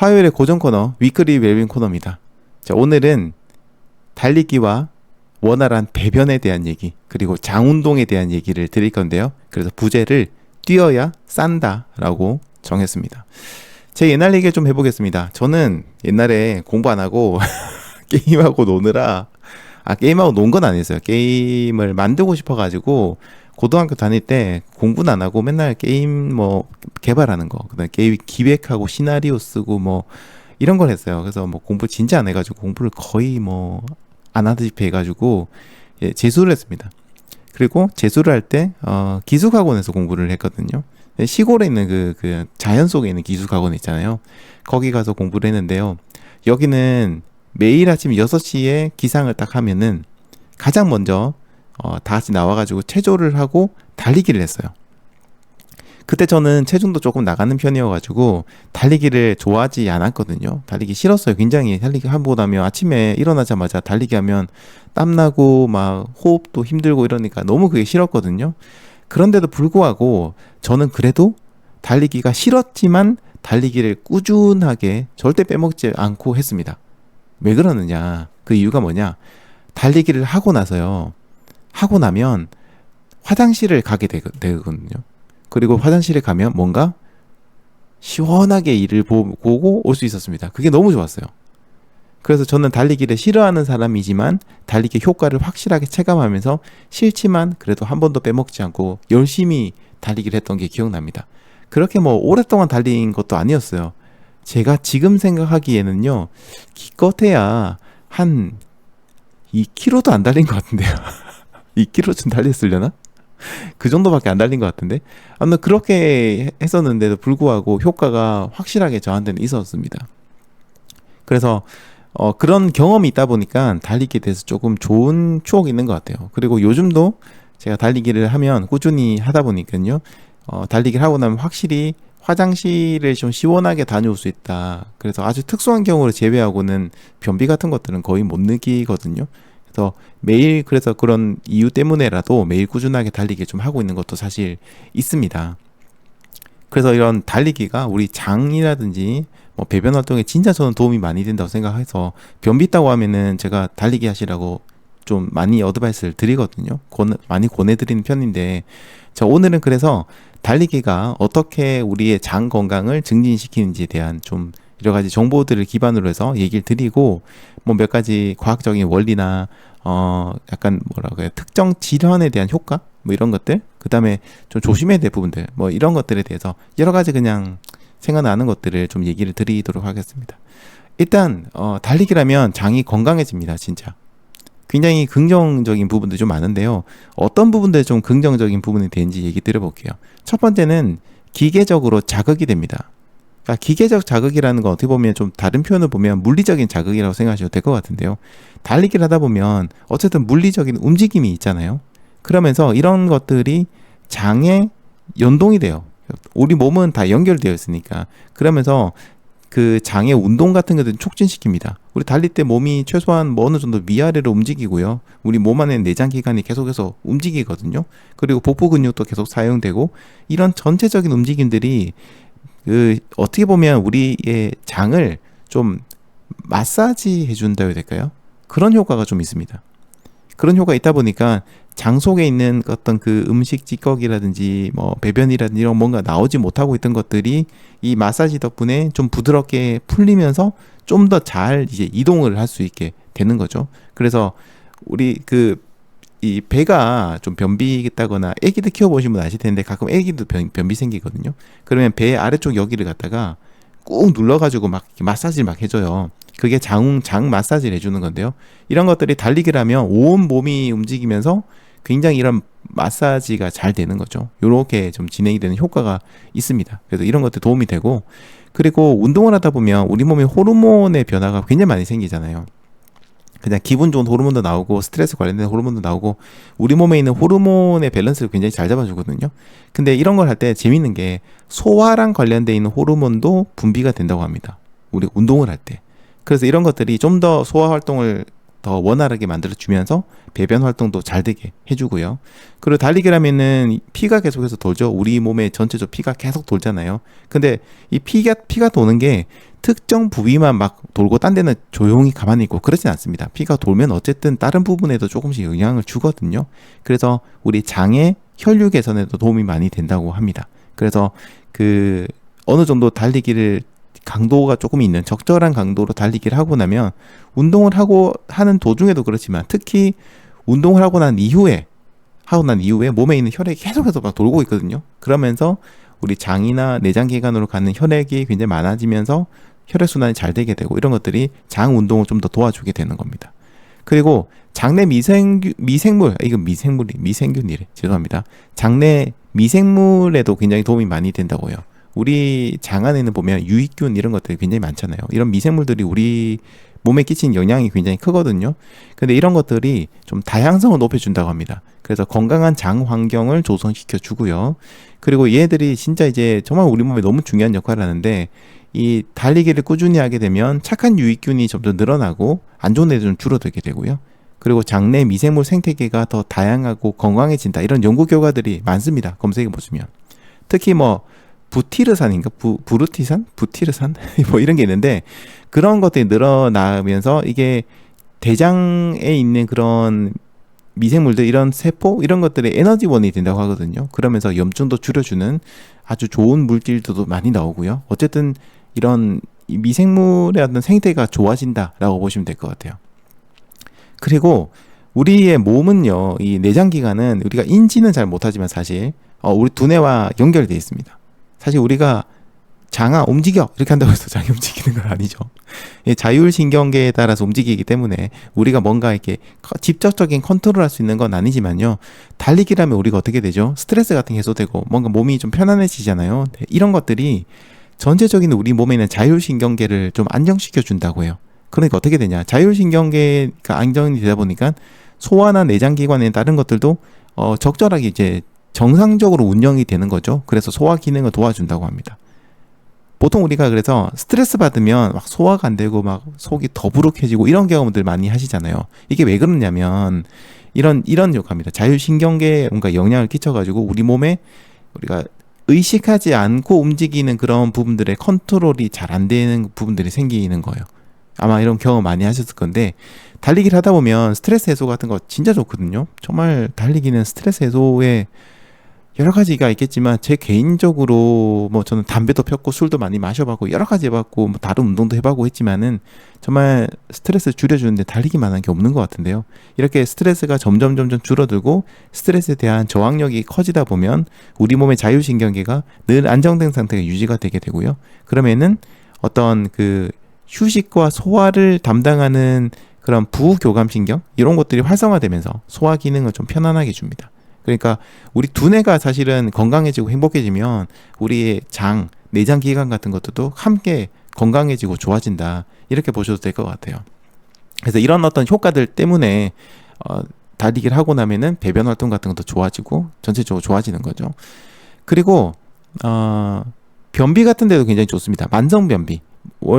화요일의 고정 코너 위클리 웰빙 코너입니다. 자, 오늘은 달리기와 원활한 배변에 대한 얘기, 그리고 장운동에 대한 얘기를 드릴 건데요. 그래서 부제를 뛰어야 싼다 라고 정했습니다. 제 옛날 얘기 좀 해보겠습니다. 저는 옛날에 공부 안 하고 게임하고 노느라, 게임하고 논 건 아니었어요. 게임을 만들고 싶어가지고 고등학교 다닐 때 공부는 안 하고 맨날 게임 개발하는 거, 그다음에 게임 기획하고 시나리오 쓰고 이런 걸 했어요. 그래서 공부 진짜 안 해가지고 공부를 거의 안 하듯이 해가지고 재수를 했습니다. 그리고 재수를 할 때 기숙학원에서 공부를 했거든요. 시골에 있는 그 자연 속에 있는 기숙학원 있잖아요. 거기 가서 공부를 했는데요. 여기는 매일 아침 6시에 기상을 딱 하면은 가장 먼저 다 같이 나와가지고 체조를 하고 달리기를 했어요. 그때 저는 체중도 조금 나가는 편이어가지고 달리기를 좋아하지 않았거든요. 달리기 싫었어요. 굉장히 달리기 하고 나면 아침에 일어나자마자 달리기 하면 땀나고 호흡도 힘들고 이러니까 너무 그게 싫었거든요. 그런데도 불구하고 저는 그래도 달리기가 싫었지만 달리기를 꾸준하게 절대 빼먹지 않고 했습니다. 왜 그러느냐? 그 이유가 뭐냐? 달리기를 하고 나서요. 하고 나면 화장실을 가게 되거든요. 그리고 화장실에 가면 뭔가 시원하게 일을 보고 올 수 있었습니다. 그게 너무 좋았어요. 그래서 저는 달리기를 싫어하는 사람이지만 달리기 효과를 확실하게 체감하면서 싫지만 그래도 한 번도 빼먹지 않고 열심히 달리기를 했던 게 기억납니다. 그렇게 오랫동안 달린 것도 아니었어요. 제가 지금 생각하기에는요, 기껏해야 한 2km도 안 달린 것 같은데요. 2km쯤 달렸으려나? 그 정도밖에 안 달린 것 같은데, 아무튼 그렇게 했었는데도 불구하고 효과가 확실하게 저한테는 있었습니다. 그래서 그런 경험이 있다 보니까 달리기에 대해서 조금 좋은 추억이 있는 것 같아요. 그리고 요즘도 제가 달리기를 하면 꾸준히 하다 보니까요, 달리기를 하고 나면 확실히 화장실을 좀 시원하게 다녀올 수 있다. 그래서 아주 특수한 경우를 제외하고는 변비 같은 것들은 거의 못 느끼거든요. 그래서 매일, 그래서 그런 이유 때문에라도 매일 꾸준하게 달리기 좀 하고 있는 것도 사실 있습니다. 그래서 이런 달리기가 우리 장이라든지 배변 활동에 진짜 저는 도움이 많이 된다고 생각해서, 변비 있다고 하면은 제가 달리기 하시라고 좀 많이 어드바이스를 드리거든요. 많이 권해드리는 편인데, 오늘은 그래서 달리기가 어떻게 우리의 장 건강을 증진시키는지에 대한 좀 여러 가지 정보들을 기반으로 해서 얘기를 드리고, 몇 가지 과학적인 원리나 약간 특정 질환에 대한 효과 이런 것들, 그 다음에 좀 조심해야 될 부분들 이런 것들에 대해서 여러 가지 그냥 생각나는 것들을 좀 얘기를 드리도록 하겠습니다. 일단 달리기라면 장이 건강해집니다. 진짜 굉장히 긍정적인 부분도 좀 많은데요. 어떤 부분들 좀 긍정적인 부분이 되는지 얘기 드려볼게요. 첫 번째는 기계적으로 자극이 됩니다. 그러니까 기계적 자극이라는 건 어떻게 보면 좀 다른 표현을 보면 물리적인 자극이라고 생각하셔도 될 것 같은데요. 달리기를 하다 보면 어쨌든 물리적인 움직임이 있잖아요. 그러면서 이런 것들이 장에 연동이 돼요. 우리 몸은 다 연결되어 있으니까. 그러면서 그 장의 운동 같은 것들을 촉진시킵니다. 우리 달릴 때 몸이 최소한 어느 정도 위아래로 움직이고요. 우리 몸 안에 내장기관이 계속해서 움직이거든요. 그리고 복부 근육도 계속 사용되고, 이런 전체적인 움직임들이 어떻게 보면 우리의 장을 좀 마사지 해준다 해야 될까요? 그런 효과가 좀 있습니다. 그런 효과가 있다 보니까 장 속에 있는 어떤 그 음식 찌꺼기라든지 배변이라든지 이런 뭔가 나오지 못하고 있던 것들이 이 마사지 덕분에 좀 부드럽게 풀리면서 좀 더 잘 이제 이동을 할 수 있게 되는 거죠. 그래서 우리 이 배가 좀 변비 있다거나, 애기들 키워보시면 아실 텐데 가끔 애기도 변비 생기거든요. 그러면 배 아래쪽 여기를 갖다가 꾹 눌러가지고 마사지를 해줘요. 그게 장 마사지를 해주는 건데요. 이런 것들이 달리기를 하면 온 몸이 움직이면서 굉장히 이런 마사지가 잘 되는 거죠. 이렇게 좀 진행이 되는 효과가 있습니다. 그래서 이런 것들 도움이 되고, 그리고 운동을 하다 보면 우리 몸의 호르몬의 변화가 굉장히 많이 생기잖아요. 그냥 기분 좋은 호르몬도 나오고 스트레스 관련된 호르몬도 나오고, 우리 몸에 있는 호르몬의 밸런스를 굉장히 잘 잡아주거든요. 근데 이런 걸 할 때 재밌는 게 소화랑 관련돼 있는 호르몬도 분비가 된다고 합니다. 우리 운동을 할 때. 그래서 이런 것들이 좀 더 소화 활동을 더 원활하게 만들어주면서 배변 활동도 잘 되게 해주고요. 그리고 달리기를 하면은 피가 계속해서 돌죠. 우리 몸에 전체적으로 피가 계속 돌잖아요. 근데 이 피가 도는 게 특정 부위만 막 돌고 딴 데는 조용히 가만히 있고 그러진 않습니다. 피가 돌면 어쨌든 다른 부분에도 조금씩 영향을 주거든요. 그래서 우리 장의 혈류 개선에도 도움이 많이 된다고 합니다. 그래서 그 어느 정도 달리기를 강도가 조금 있는 적절한 강도로 달리기를 하고 나면 운동을 하고 하는 도중에도 그렇지만 특히 운동을 하고 난 이후에 몸에 있는 혈액이 계속해서 막 돌고 있거든요. 그러면서 우리 장이나 내장기관으로 가는 혈액이 굉장히 많아지면서 혈액순환이 잘 되게 되고 이런 것들이 장 운동을 좀 더 도와주게 되는 겁니다. 그리고 장내 미생균이래. 죄송합니다. 장내 미생물에도 굉장히 도움이 많이 된다고요. 우리 장 안에는 보면 유익균 이런 것들이 굉장히 많잖아요. 이런 미생물들이 우리 몸에 끼치는 영향이 굉장히 크거든요. 근데 이런 것들이 좀 다양성을 높여준다고 합니다. 그래서 건강한 장 환경을 조성시켜 주고요. 그리고 얘들이 진짜 이제 정말 우리 몸에 너무 중요한 역할을 하는데 이 달리기를 꾸준히 하게 되면 착한 유익균이 점점 늘어나고 안 좋은 애들은 줄어들게 되고요. 그리고 장내 미생물 생태계가 더 다양하고 건강해진다. 이런 연구 결과들이 많습니다. 검색해 보시면. 특히 뭐 부티르산인가? 부르티산? 부티르산? 뭐 이런 게 있는데 그런 것들이 늘어나면서 이게 대장에 있는 그런 미생물들, 이런 세포 이런 것들의 에너지원이 된다고 하거든요. 그러면서 염증도 줄여주는 아주 좋은 물질들도 많이 나오고요. 어쨌든 이런 미생물의 어떤 생태가 좋아진다라고 보시면 될 것 같아요. 그리고 우리의 몸은요, 이 내장기관은 우리가 인지는 잘 못하지만 사실 우리 두뇌와 연결되어 있습니다. 사실 우리가 장아 움직여 이렇게 한다고 해서 장이 움직이는 건 아니죠. 자율신경계에 따라서 움직이기 때문에 우리가 뭔가 이렇게 직접적인 컨트롤할 수 있는 건 아니지만요. 달리기라면 우리가 어떻게 되죠? 스트레스 같은 게 해소되고 뭔가 몸이 좀 편안해지잖아요. 이런 것들이 전체적인 우리 몸에 있는 자율신경계를 좀 안정시켜 준다고 해요. 그러니까 어떻게 되냐? 자율신경계가 안정이 되다 보니까 소화나 내장기관의 다른 것들도 적절하게 이제 정상적으로 운영이 되는 거죠. 그래서 소화 기능을 도와준다고 합니다. 보통 우리가 그래서 스트레스 받으면 막 소화가 안 되고 막 속이 더부룩해지고 이런 경험들 많이 하시잖아요. 이게 왜 그러냐면 이런 효과입니다. 자율신경계에 뭔가 영향을 끼쳐가지고 우리 몸에 우리가 의식하지 않고 움직이는 그런 부분들의 컨트롤이 잘 안 되는 부분들이 생기는 거예요. 아마 이런 경험 많이 하셨을 건데 달리기를 하다 보면 스트레스 해소 같은 거 진짜 좋거든요. 정말 달리기는 스트레스 해소에 여러 가지가 있겠지만 제 개인적으로 뭐 저는 담배도 폈고 술도 많이 마셔봤고 여러 가지 해봤고 뭐 다른 운동도 해봤고 했지만은 정말 스트레스 줄여주는데 달리기만한 게 없는 것 같은데요. 이렇게 스트레스가 점점 줄어들고 스트레스에 대한 저항력이 커지다 보면 우리 몸의 자율신경계가 늘 안정된 상태가 유지가 되게 되고요. 그러면은 어떤 그 휴식과 소화를 담당하는 그런 부교감신경 이런 것들이 활성화되면서 소화 기능을 좀 편안하게 줍니다. 그러니까 우리 두뇌가 사실은 건강해지고 행복해지면 우리의 장, 내장기관 같은 것들도 함께 건강해지고 좋아진다. 이렇게 보셔도 될 것 같아요. 그래서 이런 어떤 효과들 때문에 달리기를 하고 나면은 배변 활동 같은 것도 좋아지고 전체적으로 좋아지는 거죠. 그리고 변비 같은 데도 굉장히 좋습니다. 만성 변비.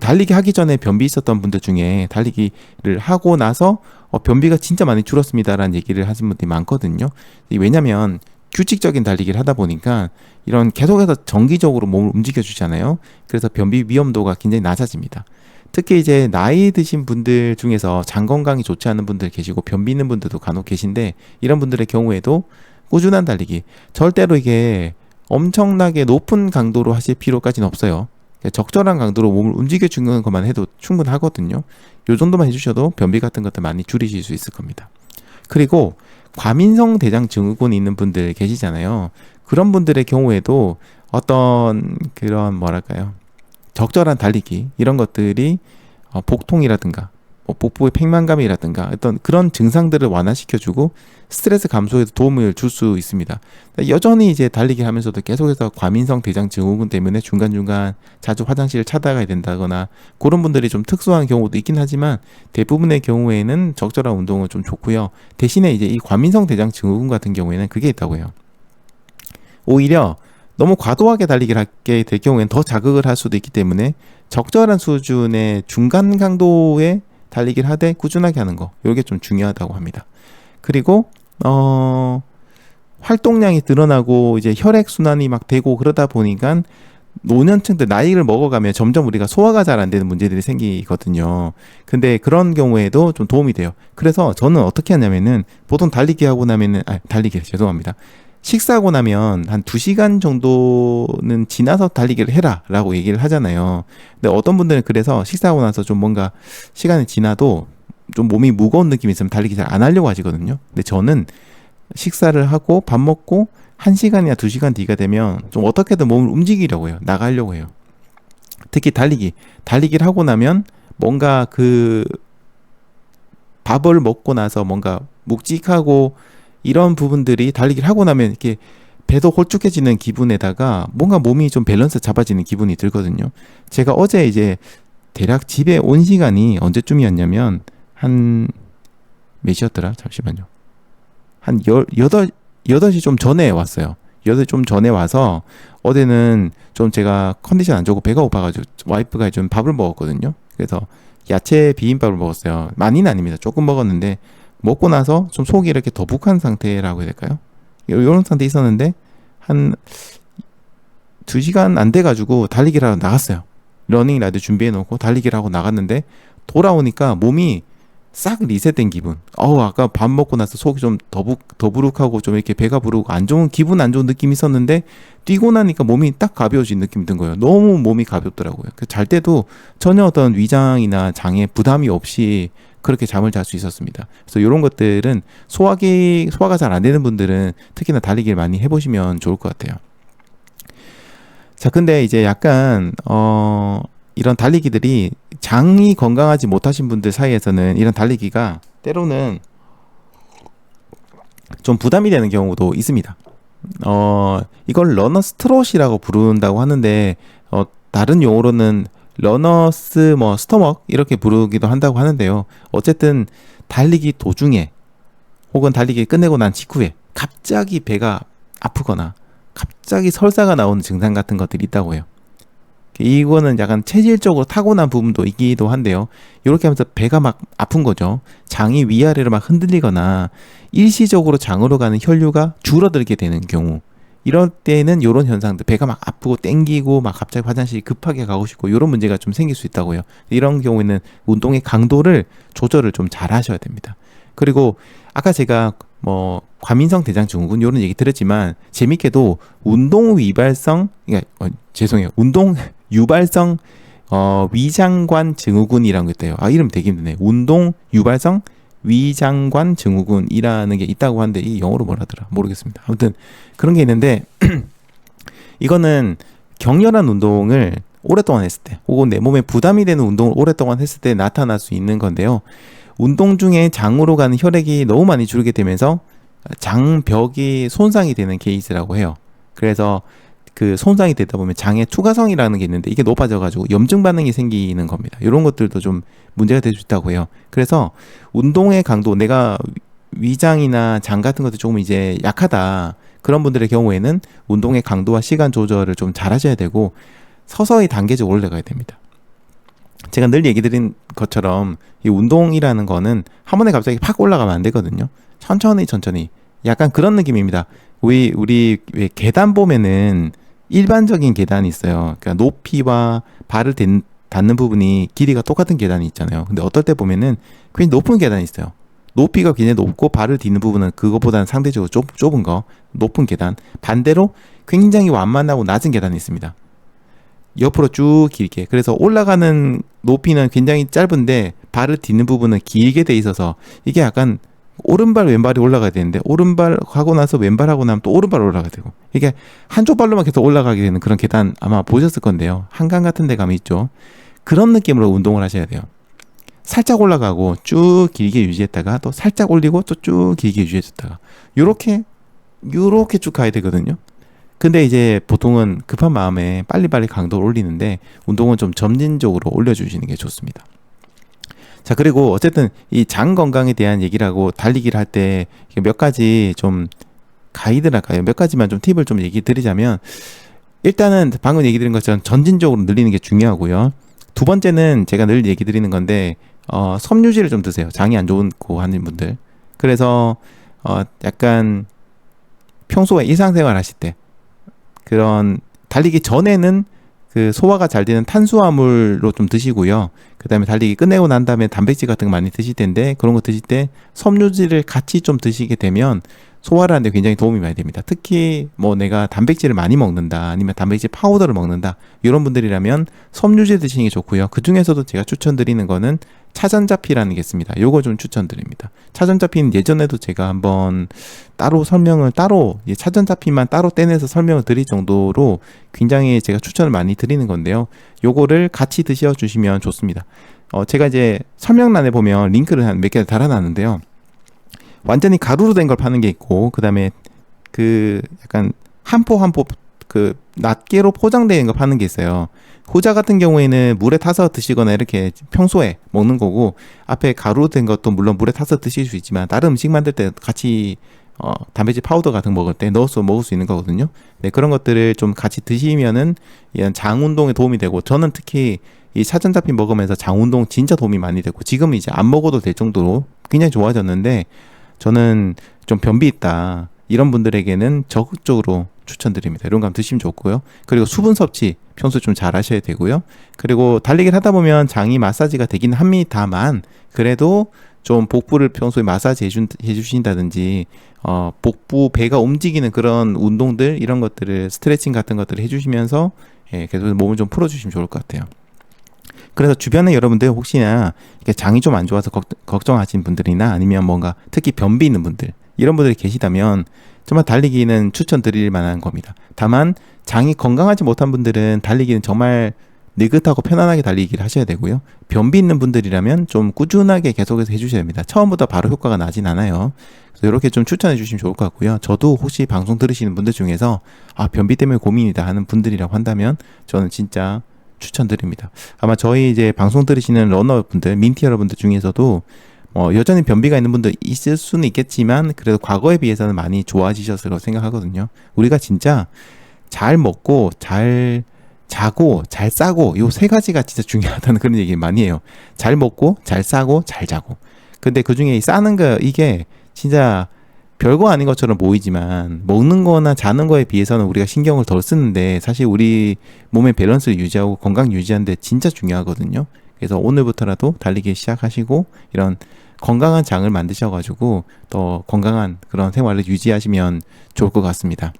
달리기 하기 전에 변비 있었던 분들 중에 달리기를 하고 나서 변비가 진짜 많이 줄었습니다라는 얘기를 하신 분들이 많거든요. 왜냐면 규칙적인 달리기를 하다 보니까 이런 계속해서 정기적으로 몸을 움직여 주잖아요. 그래서 변비 위험도가 굉장히 낮아집니다. 특히 이제 나이 드신 분들 중에서 장 건강이 좋지 않은 분들 계시고 변비 있는 분들도 간혹 계신데 이런 분들의 경우에도 꾸준한 달리기, 절대로 이게 엄청나게 높은 강도로 하실 필요까지는 없어요. 적절한 강도로 몸을 움직여 주는 것만 해도 충분하거든요. 요 정도만 해주셔도 변비 같은 것들 많이 줄이실 수 있을 겁니다. 그리고 과민성 대장 증후군이 있는 분들 계시잖아요. 그런 분들의 경우에도 어떤 그런 뭐랄까요, 적절한 달리기 이런 것들이 복통이라든가 복부의 팽만감이라든가 어떤 그런 증상들을 완화시켜주고 스트레스 감소에도 도움을 줄 수 있습니다. 여전히 이제 달리기 하면서도 계속해서 과민성 대장 증후군 때문에 중간중간 자주 화장실을 찾아가야 된다거나 그런 분들이 좀 특수한 경우도 있긴 하지만 대부분의 경우에는 적절한 운동은 좀 좋고요. 대신에 이제 이 과민성 대장 증후군 같은 경우에는 그게 있다고 해요. 오히려 너무 과도하게 달리기를 하게 될 경우에는 더 자극을 할 수도 있기 때문에 적절한 수준의 중간 강도의 달리기를 하되 꾸준하게 하는 거, 이게 좀 중요하다고 합니다. 그리고 활동량이 늘어나고 이제 혈액 순환이 막 되고 그러다 보니까 노년층들 나이를 먹어가면 점점 우리가 소화가 잘 안 되는 문제들이 생기거든요. 근데 그런 경우에도 좀 도움이 돼요. 그래서 저는 어떻게 하냐면은 보통 달리기 하고 나면은 달리기 죄송합니다. 식사하고 나면 한 2시간 정도는 지나서 달리기를 해라 라고 얘기를 하잖아요. 근데 어떤 분들은 그래서 식사하고 나서 좀 뭔가 시간이 지나도 좀 몸이 무거운 느낌이 있으면 달리기 잘 안 하려고 하시거든요. 근데 저는 식사를 하고 밥 먹고 1시간이나 2시간 뒤가 되면 좀 어떻게든 몸을 움직이려고 해요. 나가려고 해요. 특히 달리기를 하고 나면 뭔가 그 밥을 먹고 나서 뭔가 묵직하고 이런 부분들이 달리기를 하고 나면 이렇게 배도 홀쭉해지는 기분에다가 뭔가 몸이 좀 밸런스 잡아지는 기분이 들거든요. 제가 어제 이제 대략 집에 온 시간이 언제쯤이었냐면 한 몇 시였더라? 잠시만요. 한 8시 좀 전에 왔어요. 8시 좀 전에 와서 어제는 좀 제가 컨디션 안 좋고 배가 고파가지고 와이프가 좀 밥을 먹었거든요. 그래서 야채 비빔밥을 먹었어요. 많이는 아닙니다. 조금 먹었는데 먹고 나서 좀 속이 이렇게 더북한 상태라고 해야 될까요? 이런 상태에 있었는데 한 2시간 안 돼가지고 달리기를 하러 나갔어요. 러닝라이드 준비해 놓고 달리기를 하고 나갔는데 돌아오니까 몸이 싹 리셋된 기분. 아까 밥 먹고 나서 속이 좀 더부룩하고 좀 이렇게 배가 부르고 기분 안 좋은 느낌이 있었는데 뛰고 나니까 몸이 딱 가벼워진 느낌이 든 거예요. 너무 몸이 가볍더라고요. 잘 때도 전혀 어떤 위장이나 장에 부담이 없이 그렇게 잠을 잘 수 있었습니다. 그래서 이런 것들은 소화가 잘 안 되는 분들은 특히나 달리기를 많이 해보시면 좋을 것 같아요. 자, 근데 이제 약간 이런 달리기들이 장이 건강하지 못하신 분들 사이에서는 이런 달리기가 때로는 좀 부담이 되는 경우도 있습니다. 이걸 러너스 트롯이라고 부른다고 하는데 다른 용어로는 러너스 스토먹 이렇게 부르기도 한다고 하는데요. 어쨌든 달리기 도중에 혹은 달리기 끝내고 난 직후에 갑자기 배가 아프거나 갑자기 설사가 나오는 증상 같은 것들이 있다고 해요. 이거는 약간 체질적으로 타고난 부분도 있기도 한데요. 이렇게 하면서 배가 막 아픈 거죠. 장이 위아래로 막 흔들리거나 일시적으로 장으로 가는 혈류가 줄어들게 되는 경우, 이럴 때는 이런 현상들, 배가 막 아프고 땡기고 막 갑자기 화장실 급하게 가고 싶고 이런 문제가 좀 생길 수 있다고요. 이런 경우에는 운동의 강도를 조절을 좀 잘 하셔야 됩니다. 그리고 아까 제가 과민성 대장증후군 이런 얘기 드렸지만 재밌게도 운동 유발성 위장관 증후군이라는 게 있대요. 이름 되게 힘드네. 운동 유발성 위장관 증후군이라는 게 있다고 하는데 이 영어로 뭐라더라 모르겠습니다. 아무튼 그런 게 있는데 이거는 격렬한 운동을 오랫동안 했을 때 혹은 내 몸에 부담이 되는 운동을 오랫동안 했을 때 나타날 수 있는 건데요. 운동 중에 장으로 가는 혈액이 너무 많이 줄게 되면서 장벽이 손상이 되는 케이스라고 해요. 그래서 그 손상이 되다 보면 장의 투과성이라는 게 있는데 이게 높아져가지고 염증 반응이 생기는 겁니다. 이런 것들도 좀 문제가 될 수 있다고 해요. 그래서 운동의 강도, 내가 위장이나 장 같은 것도 조금 이제 약하다, 그런 분들의 경우에는 운동의 강도와 시간 조절을 좀 잘 하셔야 되고 서서히 단계적으로 올라가야 됩니다. 제가 늘 얘기 드린 것처럼 이 운동이라는 거는 한 번에 갑자기 팍 올라가면 안 되거든요. 천천히 약간 그런 느낌입니다. 우리 왜 계단 보면은 일반적인 계단이 있어요. 그러니까 높이와 발을 닿는 부분이 길이가 똑같은 계단이 있잖아요. 근데 어떨 때 보면은 굉장히 높은 계단이 있어요. 높이가 굉장히 높고 발을 딛는 부분은 그것보다는 상대적으로 좁은 거, 높은 계단. 반대로 굉장히 완만하고 낮은 계단이 있습니다. 옆으로 쭉 길게. 그래서 올라가는 높이는 굉장히 짧은데 발을 딛는 부분은 길게 돼 있어서 이게 약간 오른발 왼발이 올라가야 되는데 오른발 하고 나서 왼발 하고 나면 또 오른발 올라가야 되고, 이게 한쪽 발로만 계속 올라가게 되는 그런 계단 아마 보셨을 건데요. 한강 같은 데 가면 있죠. 그런 느낌으로 운동을 하셔야 돼요. 살짝 올라가고 쭉 길게 유지했다가 또 살짝 올리고 또 쭉 길게 유지해줬다가 요렇게 쭉 가야 되거든요. 근데 이제 보통은 급한 마음에 빨리빨리 강도를 올리는데 운동은 좀 점진적으로 올려주시는 게 좋습니다. 자, 그리고 어쨌든 이 장 건강에 대한 얘기를 하고 달리기를 할 때 몇 가지 좀 가이드랄까요? 몇 가지만 좀 팁을 좀 얘기 드리자면, 일단은 방금 얘기 드린 것처럼 점진적으로 늘리는 게 중요하고요. 두 번째는 제가 늘 얘기 드리는 건데 섬유질을 좀 드세요. 장이 안 좋고 하는 분들. 그래서 약간 평소에 일상생활 하실 때 그런 달리기 전에는 그 소화가 잘 되는 탄수화물로 좀 드시고요. 그다음에 달리기 끝내고 난 다음에 단백질 같은 거 많이 드실 텐데 그런 거 드실 때 섬유질을 같이 좀 드시게 되면 소화를 하는데 굉장히 도움이 많이 됩니다. 특히 뭐 내가 단백질을 많이 먹는다 아니면 단백질 파우더를 먹는다 이런 분들이라면 섬유질 드시는 게 좋고요. 그 중에서도 제가 추천드리는 거는 차전자피라는 게 있습니다. 요거 좀 추천드립니다. 차전자피는 예전에도 제가 한번 따로 차전자피만 따로 떼내서 설명을 드릴 정도로 굉장히 제가 추천을 많이 드리는 건데요. 요거를 같이 드셔 주시면 좋습니다. 제가 이제 설명란에 보면 링크를 한 몇 개 달아놨는데요. 완전히 가루로 된 걸 파는 게 있고, 그 다음에 그 약간 한 포 한 포 그 낱개로 포장되는 거 파는 게 있어요. 호자 같은 경우에는 물에 타서 드시거나 이렇게 평소에 먹는 거고, 앞에 가루로 된 것도 물론 물에 타서 드실 수 있지만 다른 음식 만들 때 같이 단백질 파우더 같은 거 먹을 때 넣어서 먹을 수 있는 거거든요. 네, 그런 것들을 좀 같이 드시면은 이런 장 운동에 도움이 되고, 저는 특히 이 차전자피 먹으면서 장 운동 진짜 도움이 많이 되고, 지금은 이제 안 먹어도 될 정도로 굉장히 좋아졌는데, 저는 좀 변비 있다 이런 분들에게는 적극적으로 추천드립니다. 이런 거 한번 드시면 좋고요. 그리고 수분 섭취 평소에 좀 잘 하셔야 되고요. 그리고 달리기를 하다 보면 장이 마사지가 되긴 합니다만 그래도 좀 복부를 평소에 마사지 해주신다든지 복부 배가 움직이는 그런 운동들 이런 것들을 스트레칭 같은 것들을 해주시면서 계속 몸을 좀 풀어주시면 좋을 것 같아요. 그래서 주변에 여러분들 혹시나 이렇게 장이 좀 안 좋아서 걱정하시는 분들이나 아니면 뭔가 특히 변비 있는 분들 이런 분들이 계시다면 정말 달리기는 추천드릴 만한 겁니다. 다만 장이 건강하지 못한 분들은 달리기는 정말 느긋하고 편안하게 달리기를 하셔야 되고요. 변비 있는 분들이라면 좀 꾸준하게 계속해서 해주셔야 됩니다. 처음부터 바로 효과가 나진 않아요. 그래서 이렇게 좀 추천해 주시면 좋을 것 같고요. 저도 혹시 방송 들으시는 분들 중에서 변비 때문에 고민이다 하는 분들이라고 한다면 저는 진짜 추천드립니다. 아마 저희 이제 방송 들으시는 러너분들, 민티 여러분들 중에서도 여전히 변비가 있는 분들 있을 수는 있겠지만 그래도 과거에 비해서는 많이 좋아지셨을 거라고 생각하거든요. 우리가 진짜 잘 먹고 잘 자고 잘 싸고 요 세 가지가 진짜 중요하다는 그런 얘기 많이 해요. 잘 먹고 잘 싸고 잘 자고. 근데 그 중에 싸는 거 이게 진짜 별거 아닌 것처럼 보이지만 먹는 거나 자는 거에 비해서는 우리가 신경을 덜 쓰는데 사실 우리 몸의 밸런스를 유지하고 건강 유지하는데 진짜 중요하거든요. 그래서 오늘부터라도 달리기 시작하시고 이런 건강한 장을 만드셔가지고 더 건강한 그런 생활을 유지하시면 좋을 것 같습니다.